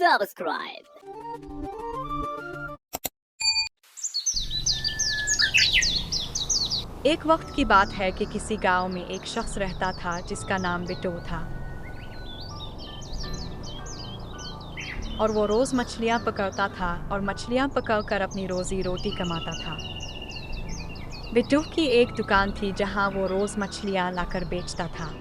subscribe. एक वक्त की बात है कि किसी गांव में एक शख्स रहता था जिसका नाम बिट्टू था और वो रोज मछलियां पकड़ता था और मछलियां पकड़कर अपनी रोजी रोटी कमाता था। बिट्टू की एक दुकान थी जहां वो रोज मछलियां लाकर बेचता था।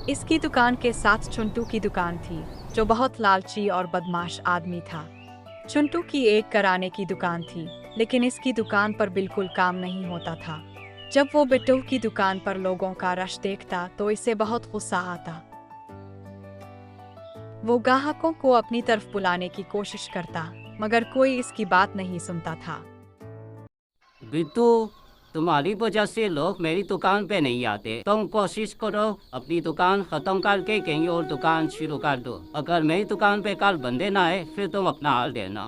इसकी दुकान के साथ चुंटू की दुकान थी जो बहुत लालची और बदमाश आदमी था। चुंटू की एक किराने की दुकान थी लेकिन इसकी दुकान पर बिल्कुल काम नहीं होता था। जब वो बिट्टू की दुकान पर लोगों का रश देखता तो इसे बहुत गुस्सा आता। वो ग्राहकों को अपनी तरफ बुलाने की कोशिश करता मगर कोई इसकी बात नहीं सुनता था। बिट्टू, तुम्हारी वजह से लोग मेरी दुकान पे नहीं आते। तुम कोशिश करो अपनी दुकान खत्म करके कहीं और दुकान शुरू कर दो। अगर मेरी दुकान पे कल बंदे ना आए फिर तुम अपना हाल देना।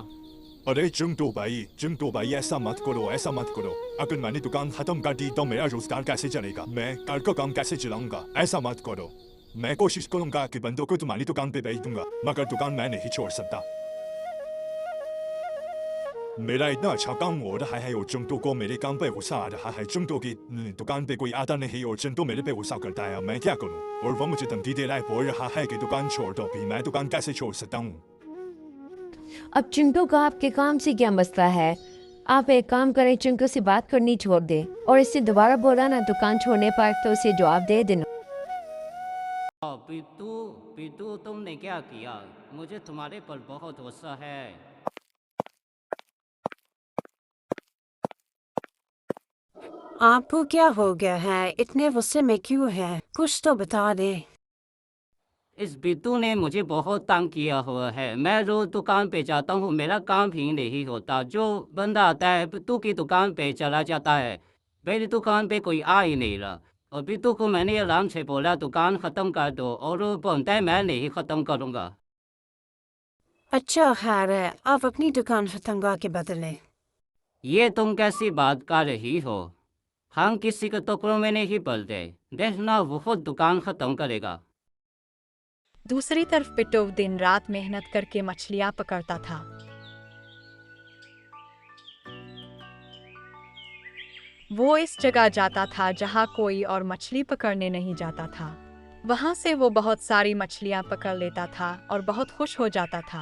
अरे चिंटू भाई ऐसा मत करो। अगर मैंने दुकान खत्म कर दी तो मेरा रोजगार कैसे चलेगा? मैं घर का काम कैसे चलाऊंगा? ऐसा मत करो। मैं कोशिश करूंगा कि बंदों को तुम्हारी दुकान पे भेज दूंगा मगर दुकान मैं नहीं छोड़ सकता। मेरा इतना अच्छा काम हो रहा है और चिंटू को मेरे काम पे गुस्सा आ रहा है। चिंटू की दुकान पे कोई आता नहीं और चिंटू मेरे पे गुस्सा करता है। मैं क्या करूं? और वो मुझे धमकी दे रहा है, बोल रहा है कि दुकान छोड़ दो। भी मैं दुकान कैसे छोड़ सकता हूं? अब चिंटू का आपके काम से क्या मसला है? आप एक काम करें, चिंटू से बात करनी छोड़ दें और इससे दोबारा बोला ना दुकान छोड़ने पर तो उसे जवाब दे देना। बिट्टू, तुमने क्या किया? मुझे तुम्हारे पर बहुत गुस्सा है। आपको क्या हो गया है? इतने गुस्से में क्यों है? कुछ तो बता दे। इस बिट्टू ने मुझे बहुत तंग किया हुआ है। मैं रोज दुकान पे जाता हूँ, मेरा काम ही नहीं होता। जो बंदा आता है बिट्टू की दुकान पे चला जाता है। मेरी दुकान पे कोई आ ही नहीं रहा। और बिट्टू को मैंने आराम से बोला दुकान ख़त्म कर दो और वो बोलता है मैं नहीं ख़त्म करूँगा। अच्छा खैर है, आप अपनी दुकान खत्म करके बदलें। ये तुम कैसी बात कर रही हो? हम किसी के टुकड़ों में नहीं पलते। देखना वो खुद दुकान ख़त्म करेगा। दूसरी तरफ बिट्टू दिन रात मेहनत करके मछलियां पकड़ता था। वो इस जगह जाता था जहां कोई और मछली पकड़ने नहीं जाता था। वहां से वो बहुत सारी मछलियां पकड़ लेता था और बहुत खुश हो जाता था।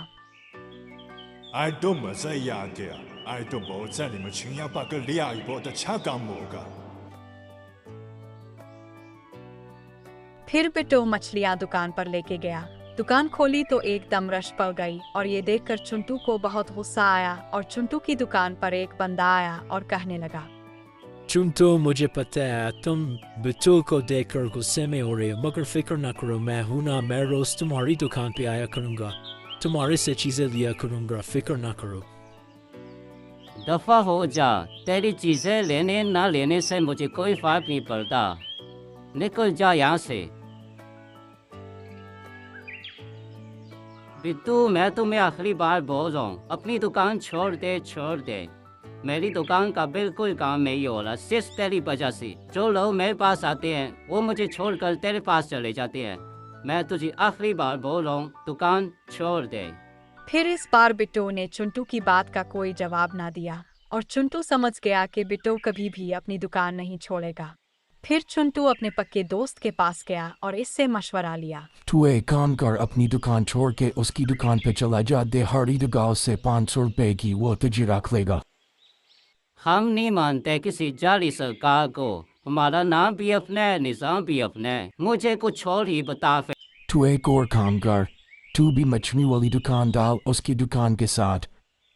आज तो मजा ही आ गया। आज तो बहुत सारी मछलियां पकड़ लिया। बहुत अच्छा काम होगा। फिर बिट्टू मछलियां दुकान पर लेके गया। दुकान खोली तो एकदम रश पड़ गई और ये देखकर चुंटू को बहुत गुस्सा आया और चुंटू की दुकान पर एक बंदा आया और कहने लगा, चुंटू, मुझे पता है तुम बिट्टू को देखकर गुस्से में हो रहे हो मगर फिक्र ना करो, मैं हूं ना। मैं रोज तुम्हारी दुकान पे आया करूंगा, तुम्हारे से चीजें लिया करूंगा, फिक्र ना करो। दफा हो जा। तेरी चीज़ें लेने ना लेने से मुझे कोई फर्क नहीं पड़ता। निकल जा यहाँ से। बिट्टू, मैं तुम्हें आखिरी बार बोल रहा हूँ, अपनी दुकान छोड़ दे। मेरी दुकान का बिल्कुल काम नहीं हो रहा सिर्फ तेरी वजह से। जो लोग मेरे पास आते हैं वो मुझे छोड़कर तेरे पास चले जाते हैं। मैं तुझे आखिरी बार बोल रहा हूँ, दुकान छोड़ दे। फिर इस बार बिट्टू ने चुंटू की बात का कोई जवाब ना दिया और चुंटू समझ गया कि बिट्टू कभी भी अपनी दुकान नहीं छोड़ेगा। फिर चुंटू अपने पक्के दोस्त के पास गया और इससे मशवरा लिया। तू एक काम कर, अपनी दुकान छोड़ के उसकी दुकान पे चला जा। दिहाड़ी दुगाव से 500 रुपए की वो तुझे रख लेगा। हम नहीं मानते किसी जाली सरकार को। हमारा नाम भी अपना है, निज़ाम भी अपना है। मुझे कुछ और ही बता। तू एक और काम कर, तू भी मछली वाली दुकान डाल उसकी दुकान के साथ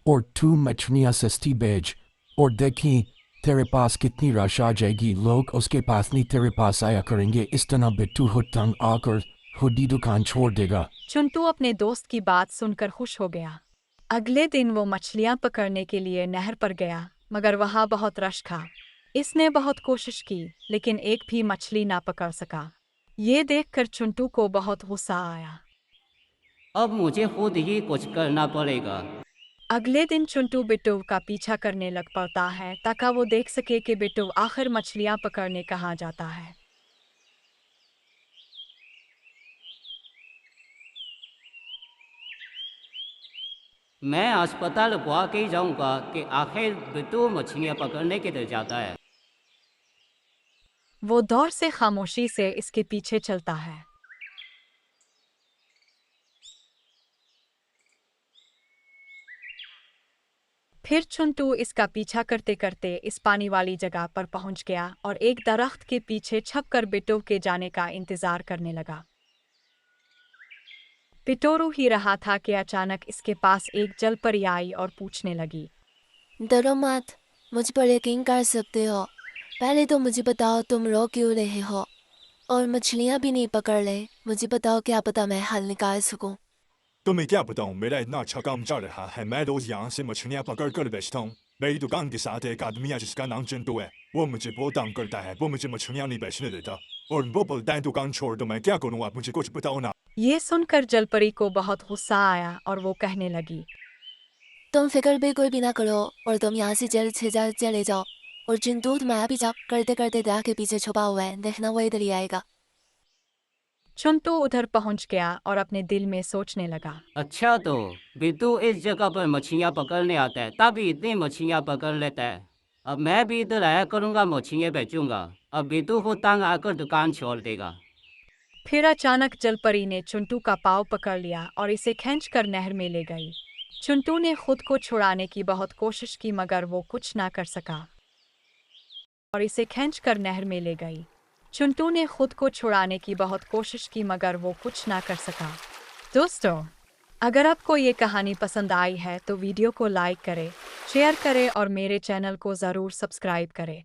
और तू मछलियाँ सस्ती बेच और देखी तेरे पास कितनी रश आ जाएगी। लोग उसके पास नहीं तेरे पास आया करेंगे। इस तरह बिट्टू तंग आकर खुद ही दुकान छोड़ देगा। चुंटू अपने दोस्त की बात सुनकर खुश हो गया। अगले दिन वो मछलियां पकड़ने के लिए नहर पर गया मगर वहां बहुत रश था। इसने बहुत कोशिश की लेकिन एक भी मछली ना पकड़ सका। ये देखकर चुंटू को बहुत गुस्सा आया। अब मुझे खुद ही कुछ करना पड़ेगा। अगले दिन चुंटू बिट्टू का पीछा करने लग पड़ता है ताकि वो देख सके कि बिट्टू आखिर मछलियां पकड़ने कहाँ जाता है। मैं अस्पताल वाकई जाऊंगा कि आखिर बिट्टू मछलियाँ पकड़ने के लिए जाता है। वो दौर से खामोशी से इसके पीछे चलता है। फिर चुंटू इसका पीछा करते करते इस पानी वाली जगह पर पहुंच गया और एक दरख्त के पीछे छपकर बिट्टू के जाने का इंतजार करने लगा। पिटोरू ही रहा था कि अचानक इसके पास एक जलपरी आई और पूछने लगी, डरो मत, मुझ पर यकीन कर सकते हो। पहले तो मुझे बताओ तुम रो क्यों रहे हो, और मछलियाँ भी नहीं पकड़ ले। मुझे बताओ, क्या पता मैं हल निकाल सकूं। तुम्हें क्या बताऊं, मेरा इतना अच्छा काम चल रहा है। मैं रोज यहाँ से मछलियाँ पकड़ कर बेचता हूँ। मेरी दुकान के साथ एक आदमी है जिसका नाम चिंटू है। वो मुझे बहुत तंग करता है। वो मुझे मछलियाँ नहीं बेचने देता और वो बोलता है दुकान छोड़ दो। मैं क्या करूँ, आप मुझे कुछ बताओ ना। ये सुनकर जलपरी को बहुत गुस्सा आया और वो कहने लगी, तुम फिक्र भी कोई भी ना करो और तुम यहाँ से जल्द से जल्द चले जाओ। और चिंटू तुम्हारा पीछा करते करते दरख्त के पीछे छुपा हुआ है, देखना वो इधर ही आएगा। चुंटू उधर पहुंच गया और अपने दिल में सोचने लगा, अच्छा, तो बिट्टू इस जगह पर मछलियाँ पकड़ने आता है, तभी इतनी मछलियाँ पकड़ लेता है। अब मैं भी इधर आया करूँगा, मछलियाँ बेचूंगा। अब बिट्टू को तंग आकर दुकान छोड़ देगा। फिर अचानक जलपरी ने चुंटू का पाँव पकड़ लिया और इसे खींचकर नहर में ले गई। चुंटू ने खुद को छुड़ाने की बहुत कोशिश की मगर वो कुछ ना कर सका और इसे खींचकर नहर में ले गई। चुंटू ने खुद को छुड़ाने की बहुत कोशिश की मगर वो कुछ ना कर सका। दोस्तों, अगर आपको ये कहानी पसंद आई है तो वीडियो को लाइक करें, शेयर करें और मेरे चैनल को ज़रूर सब्सक्राइब करें।